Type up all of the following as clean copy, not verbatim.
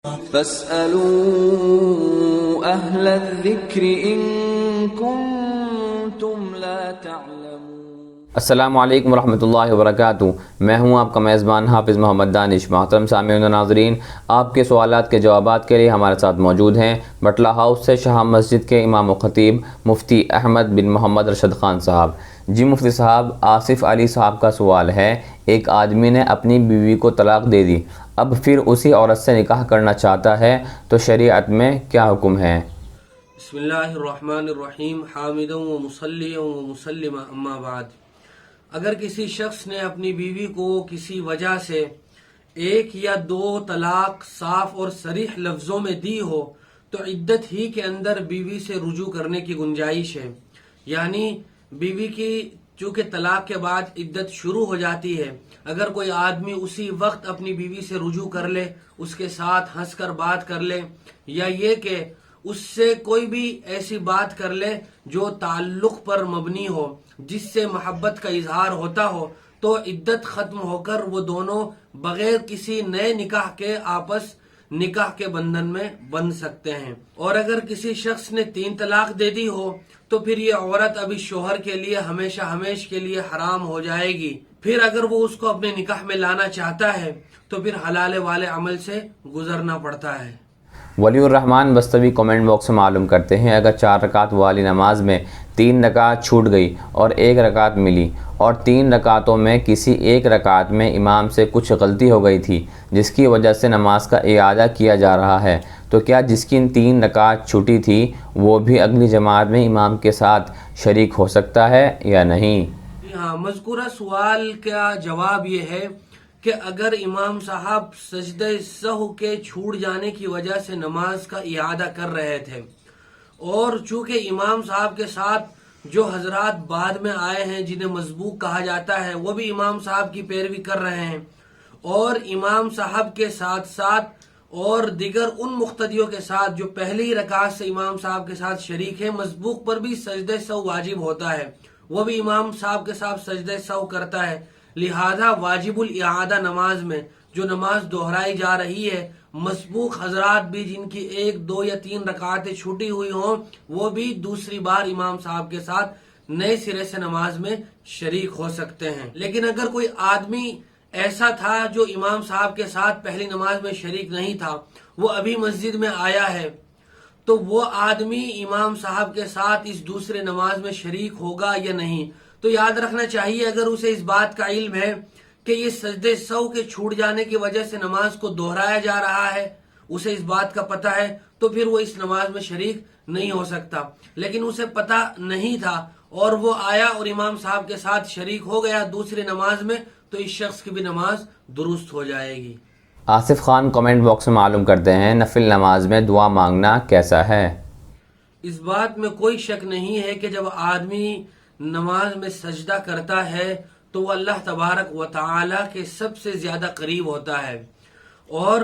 فاسألوا اہل الذکر ان کنتم لا تعلمون۔ السلام علیکم ورحمۃ اللہ وبرکاتہ۔ میں ہوں آپ کا میزبان حافظ محمد دانش۔ محترم سامعین و ناظرین، آپ کے سوالات کے جوابات کے لیے ہمارے ساتھ موجود ہیں بٹلہ ہاؤس سے شاہ مسجد کے امام و خطیب مفتی احمد بن محمد ارشد خان صاحب۔ جی مفتی صاحب، آصف علی صاحب کا سوال ہے، ایک آدمی نے اپنی بیوی کو طلاق دے دی، اب پھر اسی عورت سے نکاح کرنا چاہتا ہے تو شریعت میں کیا حکم ہے؟ بسم اللہ الرحمن الرحیم، حامدا و مصلیا و مسلما، اما بعد۔ اگر کسی شخص نے اپنی بیوی کو کسی وجہ سے ایک یا دو طلاق صاف اور صریح لفظوں میں دی ہو تو عدت ہی کے اندر بیوی سے رجوع کرنے کی گنجائش ہے، یعنی بیوی کی چونکہ طلاق کے بعد عدت شروع ہو جاتی ہے، اگر کوئی آدمی اسی وقت اپنی بیوی سے رجوع کر لے، اس کے ساتھ ہنس کر بات کر لے، یا یہ کہ اس سے کوئی بھی ایسی بات کر لے جو تعلق پر مبنی ہو، جس سے محبت کا اظہار ہوتا ہو، تو عدت ختم ہو کر وہ دونوں بغیر کسی نئے نکاح کے آپس نکاح کے بندھن میں بندھ سکتے ہیں۔ اور اگر کسی شخص نے 3 طلاق دے دی ہو تو پھر یہ عورت ابھی شوہر کے لیے ہمیشہ ہمیش کے لیے حرام ہو جائے گی۔ پھر اگر وہ اس کو اپنے نکاح میں لانا چاہتا ہے تو پھر حلال والے عمل سے گزرنا پڑتا ہے۔ ولی الرحمن بستوی کامنٹ باکس میں معلوم کرتے ہیں، اگر 4 رکعت والی نماز میں 3 رکعت چھوٹ گئی اور 1 رکعت ملی، اور 3 رکعتوں میں کسی ایک رکعت میں امام سے کچھ غلطی ہو گئی تھی جس کی وجہ سے نماز کا اعادہ کیا جا رہا ہے، تو کیا جس کی 3 رکعت چھوٹی تھی وہ بھی اگلی جماعت میں امام کے ساتھ شریک ہو سکتا ہے یا نہیں؟ ہاں، مذکورہ سوال کا جواب یہ ہے کہ اگر امام صاحب سجدہ سہو کے چھوٹ جانے کی وجہ سے نماز کا اعادہ کر رہے تھے، اور چونکہ امام صاحب کے ساتھ جو حضرات بعد میں آئے ہیں جنہیں مسبوق کہا جاتا ہے وہ بھی امام صاحب کی پیروی کر رہے ہیں، اور امام صاحب کے ساتھ ساتھ اور دیگر ان مقتدیوں کے ساتھ جو پہلی رکعت سے امام صاحب کے ساتھ شریک ہیں، مسبوق پر بھی سجدہ سہو واجب ہوتا ہے، وہ بھی امام صاحب کے ساتھ سجدہ سہو کرتا ہے، لہذا واجب الاعادہ نماز میں جو نماز دہرائی جا رہی ہے، مسبوق حضرات بھی جن کی 1، 2 یا 3 رکعتیں چھوٹی ہوئی ہوں وہ بھی دوسری بار امام صاحب کے ساتھ نئے سرے سے نماز میں شریک ہو سکتے ہیں۔ لیکن اگر کوئی آدمی ایسا تھا جو امام صاحب کے ساتھ پہلی نماز میں شریک نہیں تھا، وہ ابھی مسجد میں آیا ہے، تو وہ آدمی امام صاحب کے ساتھ اس دوسرے نماز میں شریک ہوگا یا نہیں؟ تو یاد رکھنا چاہیے، اگر اسے اس بات کا علم ہے کہ یہ سجدے سہو کے چھوٹ جانے کی وجہ سے نماز کو دہرایا جا رہا ہے، اسے اس بات کا پتہ ہے، تو پھر وہ اس نماز میں شریک نہیں ہو سکتا۔ لیکن اسے پتہ نہیں تھا اور وہ آیا اور امام صاحب کے ساتھ شریک ہو گیا دوسری نماز میں، تو اس شخص کی بھی نماز درست ہو جائے گی۔ آصف خان کامنٹ باکس میں معلوم کرتے ہیں، نفل نماز میں دعا مانگنا کیسا ہے؟ اس بات میں کوئی شک نہیں ہے کہ جب آدمی نماز میں سجدہ کرتا ہے تو وہ اللہ تبارک و تعالی کے سب سے زیادہ قریب ہوتا ہے، اور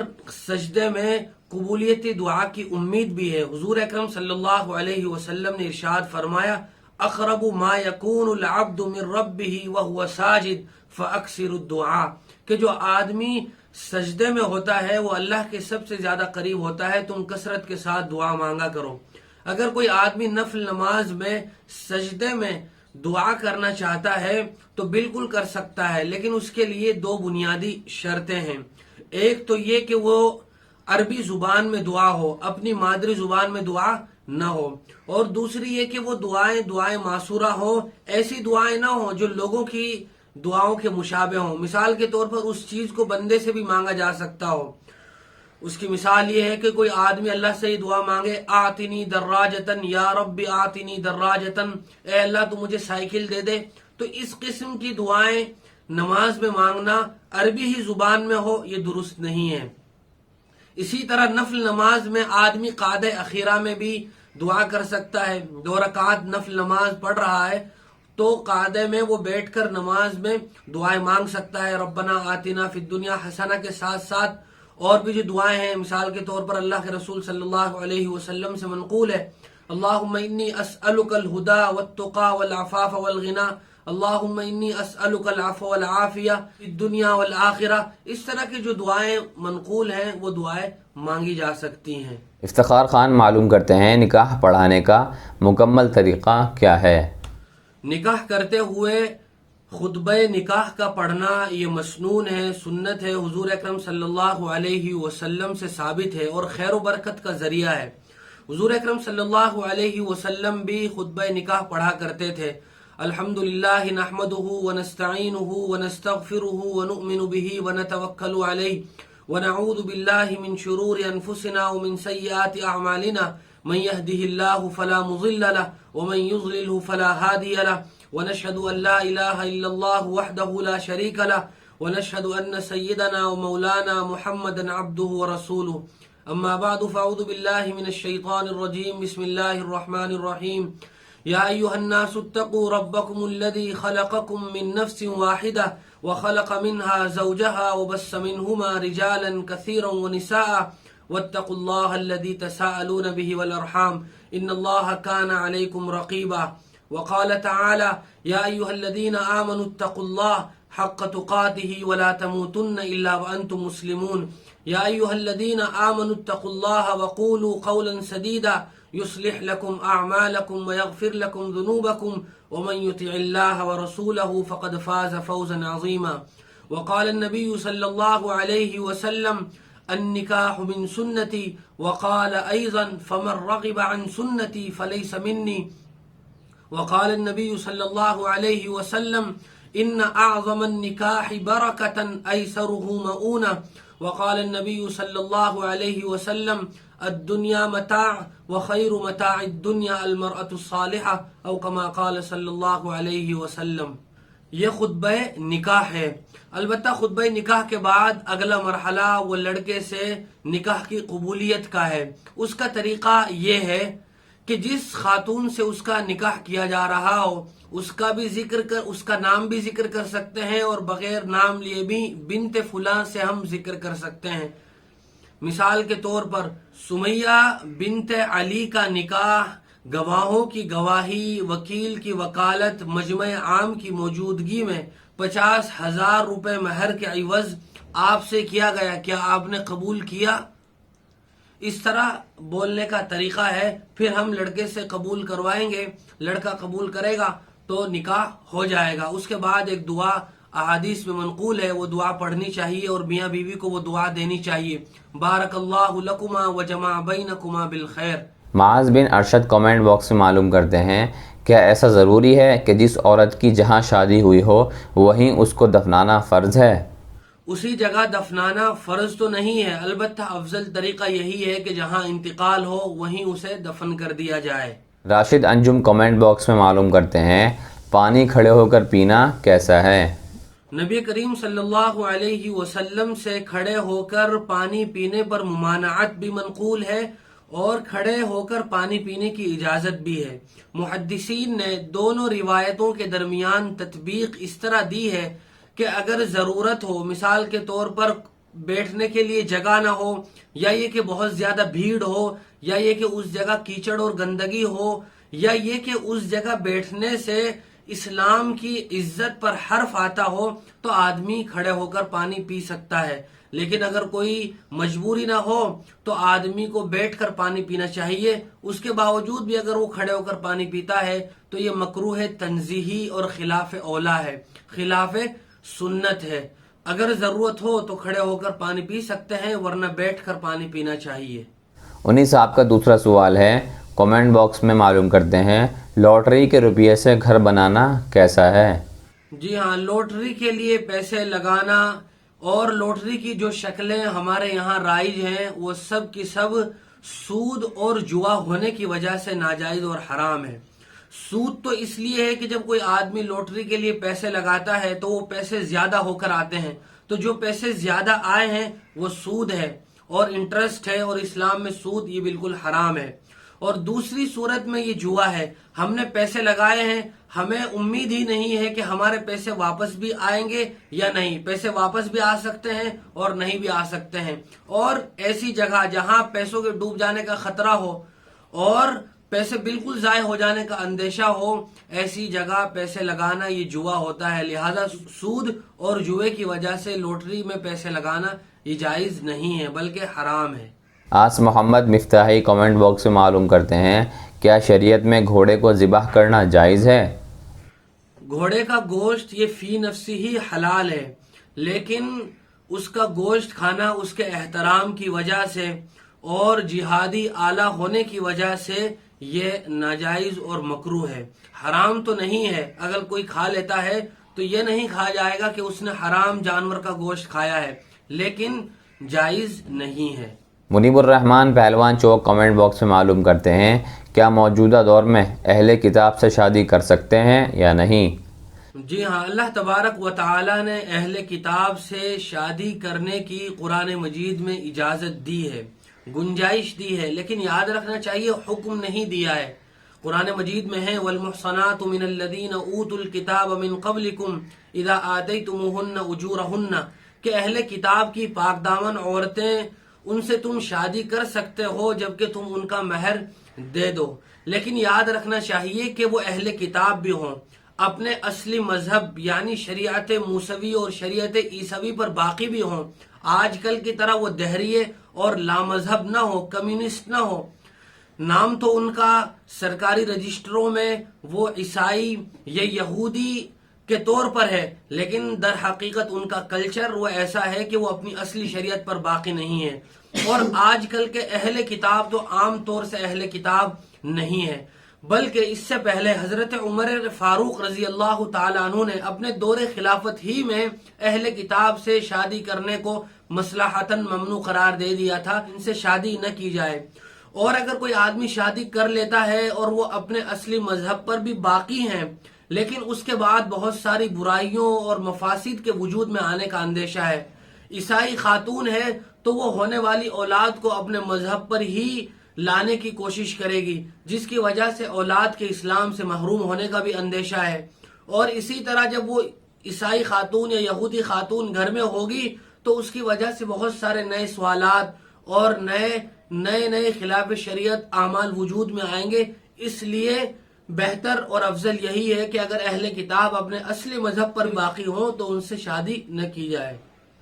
سجدے میں قبولیت دعا کی امید بھی ہے۔ حضور اکرم صلی اللہ علیہ وسلم نے ارشاد فرمایا، اقرب ما یکون العبد من ربہ وہو ساجد فاکثر الدعاء، کہ جو آدمی سجدے میں ہوتا ہے وہ اللہ کے سب سے زیادہ قریب ہوتا ہے، تم کثرت کے ساتھ دعا مانگا کرو۔ اگر کوئی آدمی نفل نماز میں سجدے میں دعا کرنا چاہتا ہے تو بالکل کر سکتا ہے، لیکن اس کے لیے 2 بنیادی شرطیں ہیں۔ ایک تو یہ کہ وہ عربی زبان میں دعا ہو، اپنی مادری زبان میں دعا نہ ہو، اور دوسری یہ کہ وہ دعائیں معصورہ ہوں، ایسی دعائیں نہ ہوں جو لوگوں کی دعاؤں کے مشابہ ہوں۔ مثال کے طور پر اس چیز کو بندے سے بھی مانگا جا سکتا ہو۔ اس کی مثال یہ ہے کہ کوئی آدمی اللہ سے دعا مانگے، آتنی دراجتن یا رب آتنی دراجتن، اے اللہ تو مجھے سائیکل دے دے، تو اس قسم کی دعائیں نماز میں مانگنا عربی ہی زبان میں ہو یہ درست نہیں ہے۔ اسی طرح نفل نماز میں آدمی قعدہ اخیرہ میں بھی دعا کر سکتا ہے۔ 2 رکعت نفل نماز پڑھ رہا ہے تو قعدے میں وہ بیٹھ کر نماز میں دعائیں مانگ سکتا ہے، ربنا آتنا فی الدنیا حسنہ کے ساتھ ساتھ اور بھی جو دعائیں ہیں، مثال کے طور پر اللہ کے رسول صلی اللہ علیہ وسلم سے منقول ہے، اللہم انی اسألک الہدی والتقی والعفاف والغنی، اللہم انی اسألک العفو والعافیہ فی الدنیا والآخرہ۔ اس طرح کی جو دعائیں منقول ہیں وہ دعائیں مانگی جا سکتی ہیں۔ افتخار خان معلوم کرتے ہیں نکاح پڑھانے کا مکمل طریقہ کیا ہے؟ نکاح کرتے ہوئے خطبہ نکاح کا پڑھنا یہ مسنون ہے، سنت ہے، حضور اکرم صلی اللہ علیہ وسلم سے ثابت ہے اور خیر و برکت کا ذریعہ ہے۔ حضور اکرم صلی اللہ علیہ وسلم بھی خطبہ نکاح پڑھا کرتے تھے۔ الحمدللہ نحمده ونستعینه ونستغفره ونؤمن به ونتوکل علیہ ونعوذ باللہ من شرور انفسنا ومن سیئات اعمالنا من يهده الله فلا مضل له ومن يضلله فلا هادي له ونشهد ان لا اله الا الله وحده لا شريك له ونشهد ان سيدنا ومولانا محمدا عبده ورسوله اما بعد فاعوذ بالله من الشيطان الرجيم بسم الله الرحمن الرحيم يا ايها الناس اتقوا ربكم الذي خلقكم من نفس واحده وخلق منها زوجها وبث منهما رجالا كثيرا ونساء واتقوا الله الذي تساءلون به والارحام ان الله كان عليكم رقيبا وقال تعالى يا ايها الذين امنوا اتقوا الله حق تقاته ولا تموتن الا وانتم مسلمون يا ايها الذين امنوا اتقوا الله وقولوا قولا سديدا يصلح لكم اعمالكم ويغفر لكم ذنوبكم ومن يطع الله ورسوله فقد فاز فوزا عظيما وقال النبي صلى الله عليه وسلم النکاح من سنتی وقال ایضا فمن رغب عن سنتی فلیس منی وقال النبی صلی اللہ علیہ وسلم ان اعظم النکاح برکتا ایسره مؤونہ وقال النبی صلی اللہ علیہ وسلم الدنیا متاع وخیر متاع الدنیا المرأة الصالحہ او کما قال صلی اللہ علیہ وسلم۔ یہ خطبہ نکاح ہے۔ البتہ خطبہ نکاح کے بعد اگلا مرحلہ وہ لڑکے سے نکاح کی قبولیت کا ہے۔ اس کا طریقہ یہ ہے کہ جس خاتون سے اس کا نکاح کیا جا رہا ہو اس کا نام بھی ذکر کر سکتے ہیں اور بغیر نام لیے بھی بنت فلاں سے ہم ذکر کر سکتے ہیں۔ مثال کے طور پر سمیہ بنت علی کا نکاح گواہوں کی گواہی، وکیل کی وکالت، مجمع عام کی موجودگی میں 50,000 روپے مہر کے عوض آپ سے کیا گیا، کیا آپ نے قبول کیا؟ اس طرح بولنے کا طریقہ ہے۔ پھر ہم لڑکے سے قبول کروائیں گے، لڑکا قبول کرے گا تو نکاح ہو جائے گا۔ اس کے بعد ایک دعا احادیث میں منقول ہے، وہ دعا پڑھنی چاہیے اور میاں بیوی کو وہ دعا دینی چاہیے، بارک اللہ لکما وجمع بینکما بالخیر۔ معاذ بن ارشد کامنٹ باکس میں معلوم کرتے ہیں کیا ایسا ضروری ہے کہ جس عورت کی جہاں شادی ہوئی ہو وہیں اس کو دفنانا فرض ہے؟ اسی جگہ دفنانا فرض تو نہیں ہے، البتہ افضل طریقہ یہی ہے کہ جہاں انتقال ہو وہیں اسے دفن کر دیا جائے۔ راشد انجم کامنٹ باکس میں معلوم کرتے ہیں پانی کھڑے ہو کر پینا کیسا ہے؟ نبی کریم صلی اللہ علیہ وسلم سے کھڑے ہو کر پانی پینے پر ممانعت بھی منقول ہے اور کھڑے ہو کر پانی پینے کی اجازت بھی ہے۔ محدثین نے دونوں روایتوں کے درمیان تطبیق اس طرح دی ہے کہ اگر ضرورت ہو، مثال کے طور پر بیٹھنے کے لیے جگہ نہ ہو، یا یہ کہ بہت زیادہ بھیڑ ہو، یا یہ کہ اس جگہ کیچڑ اور گندگی ہو، یا یہ کہ اس جگہ بیٹھنے سے اسلام کی عزت پر حرف آتا ہو، تو آدمی کھڑے ہو کر پانی پی سکتا ہے۔ لیکن اگر کوئی مجبوری نہ ہو تو آدمی کو بیٹھ کر پانی پینا چاہیے۔ اس کے باوجود بھی اگر وہ کھڑے ہو کر پانی پیتا ہے تو یہ مکروہ تنزیہی اور خلاف اولا ہے، خلاف سنت ہے۔ اگر ضرورت ہو تو کھڑے ہو کر پانی پی سکتے ہیں، ورنہ بیٹھ کر پانی پینا چاہیے۔ انہی صاحب کا دوسرا سوال ہے، کامنٹ باکس میں معلوم کرتے ہیں لاٹری کے روپیے سے گھر بنانا کیسا ہے؟ جی ہاں، لاٹری کے لیے پیسے لگانا اور لاٹری کی جو شکلیں ہمارے یہاں رائج ہیں وہ سب کی سب سود اور جوا ہونے کی وجہ سے ناجائز اور حرام ہے۔ سود تو اس لیے ہے کہ جب کوئی آدمی لاٹری کے لیے پیسے لگاتا ہے تو وہ پیسے زیادہ ہو کر آتے ہیں، تو جو پیسے زیادہ آئے ہیں وہ سود ہے اور انٹرسٹ ہے، اور اسلام میں سود یہ بالکل حرام ہے۔ اور دوسری صورت میں یہ جوا ہے، ہم نے پیسے لگائے ہیں، ہمیں امید ہی نہیں ہے کہ ہمارے پیسے واپس بھی آئیں گے یا نہیں، پیسے واپس بھی آ سکتے ہیں اور نہیں بھی آ سکتے ہیں۔ اور ایسی جگہ جہاں پیسوں کے ڈوب جانے کا خطرہ ہو اور پیسے بالکل ضائع ہو جانے کا اندیشہ ہو، ایسی جگہ پیسے لگانا یہ جوا ہوتا ہے۔ لہذا سود اور جوے کی وجہ سے لاٹری میں پیسے لگانا یہ جائز نہیں ہے بلکہ حرام ہے۔ آج محمد مفتاحی کمنٹ باکس میں معلوم کرتے ہیں کیا شریعت میں گھوڑے کو ذبح کرنا جائز ہے؟ گھوڑے کا گوشت یہ فی نفسی ہی حلال ہے، لیکن اس کا گوشت کھانا اس کے احترام کی وجہ سے اور جہادی آلہ ہونے کی وجہ سے یہ ناجائز اور مکروہ ہے۔ حرام تو نہیں ہے، اگر کوئی کھا لیتا ہے تو یہ نہیں کھا جائے گا کہ اس نے حرام جانور کا گوشت کھایا ہے، لیکن جائز نہیں ہے۔ منیب الرحمان پہلوان چوک کمنٹ باکس میں معلوم کرتے ہیں کیا موجودہ دور میں اہل کتاب سے شادی کر سکتے ہیں یا نہیں؟ جی ہاں، اللہ تبارک و تعالی نے اہل کتاب سے شادی کرنے کی قرآن مجید میں اجازت دی ہے، گنجائش دی ہے، لیکن یاد رکھنا چاہیے حکم نہیں دیا ہے۔ قرآن مجید میں ہے والمحصنات من الذین اوتوا الکتاب من قبلکم اذا آتیتموہن اجورہن، کہ اہل کتاب کی پاک دامن عورتیں ان سے تم شادی کر سکتے ہو جبکہ تم ان کا مہر دے دو، لیکن یاد رکھنا چاہیے کہ وہ اہل کتاب بھی ہوں، اپنے اصلی مذہب یعنی شریعت موسوی اور شریعت عیسوی پر باقی بھی ہوں، آج کل کی طرح وہ دہریے اور لامذہب نہ ہو، کمیونسٹ نہ ہو۔ نام تو ان کا سرکاری رجسٹروں میں وہ عیسائی یا یہودی کے طور پر ہے، لیکن در حقیقت ان کا کلچر وہ ایسا ہے کہ وہ اپنی اصلی شریعت پر باقی نہیں ہے۔ اور آج کل کے اہل کتاب تو عام طور سے اہل کتاب نہیں ہے، بلکہ اس سے پہلے حضرت عمر فاروق رضی اللہ تعالیٰ عنہ نے اپنے دور خلافت ہی میں اہل کتاب سے شادی کرنے کو مصلحتاً ممنوع قرار دے دیا تھا، ان سے شادی نہ کی جائے۔ اور اگر کوئی آدمی شادی کر لیتا ہے اور وہ اپنے اصلی مذہب پر بھی باقی ہیں، لیکن اس کے بعد بہت ساری برائیوں اور مفاسد کے وجود میں آنے کا اندیشہ ہے، عیسائی خاتون ہے تو وہ ہونے والی اولاد کو اپنے مذہب پر ہی لانے کی کوشش کرے گی، جس کی وجہ سے اولاد کے اسلام سے محروم ہونے کا بھی اندیشہ ہے۔ اور اسی طرح جب وہ عیسائی خاتون یا یہودی خاتون گھر میں ہوگی تو اس کی وجہ سے بہت سارے نئے سوالات اور نئے خلاف شریعت اعمال وجود میں آئیں گے۔ اس لیے بہتر اور افضل یہی ہے کہ اگر اہل کتاب اپنے اصلی مذہب پر باقی ہوں تو ان سے شادی نہ کی جائے۔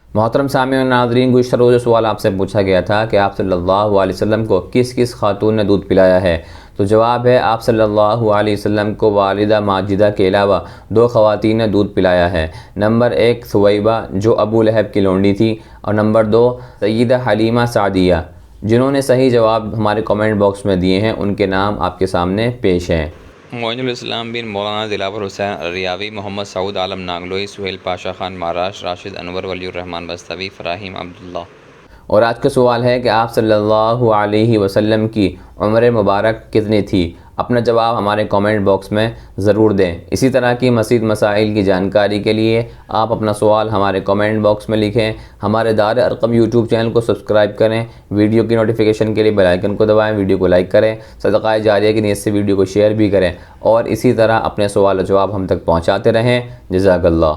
محترم سامعین و ناظرین، گزشتہ روز سوال آپ سے پوچھا گیا تھا کہ آپ صلی اللہ علیہ وسلم کو کس کس خاتون نے دودھ پلایا ہے؟ تو جواب ہے آپ صلی اللہ علیہ وسلم کو والدہ ماجدہ کے علاوہ 2 خواتین نے دودھ پلایا ہے۔ نمبر 1 ثویبہ جو ابو لہب کی لونڈی تھی، اور نمبر 2 سیدہ حلیمہ سعدیہ۔ جنہوں نے صحیح جواب ہمارے کمنٹ باکس میں دیے ہیں ان کے نام آپ کے سامنے پیش ہیں۔ معین الاسلام بن مولانا دلاور حسین اریاوی، محمد سعود عالم ناگلوئی، سہیل پاشا خان مہاراشٹر، راشد انور ولی الرحمان بستوی، فراہیم عبداللہ۔ اور آج کا سوال ہے کہ آپ صلی اللہ علیہ وسلم کی عمر مبارک کتنی تھی؟ اپنا جواب ہمارے کمنٹ باکس میں ضرور دیں۔ اسی طرح کی مزید مسائل کی جانکاری کے لیے آپ اپنا سوال ہمارے کمنٹ باکس میں لکھیں۔ ہمارے دار ارقم یوٹیوب چینل کو سبسکرائب کریں، ویڈیو کی نوٹیفیکیشن کے لیے بیل آئیکن کو دبائیں، ویڈیو کو لائک کریں، صدقہ جاریہ کی نیت سے ویڈیو کو شیئر بھی کریں، اور اسی طرح اپنے سوال و جواب ہم تک پہنچاتے رہیں۔ جزاک اللہ۔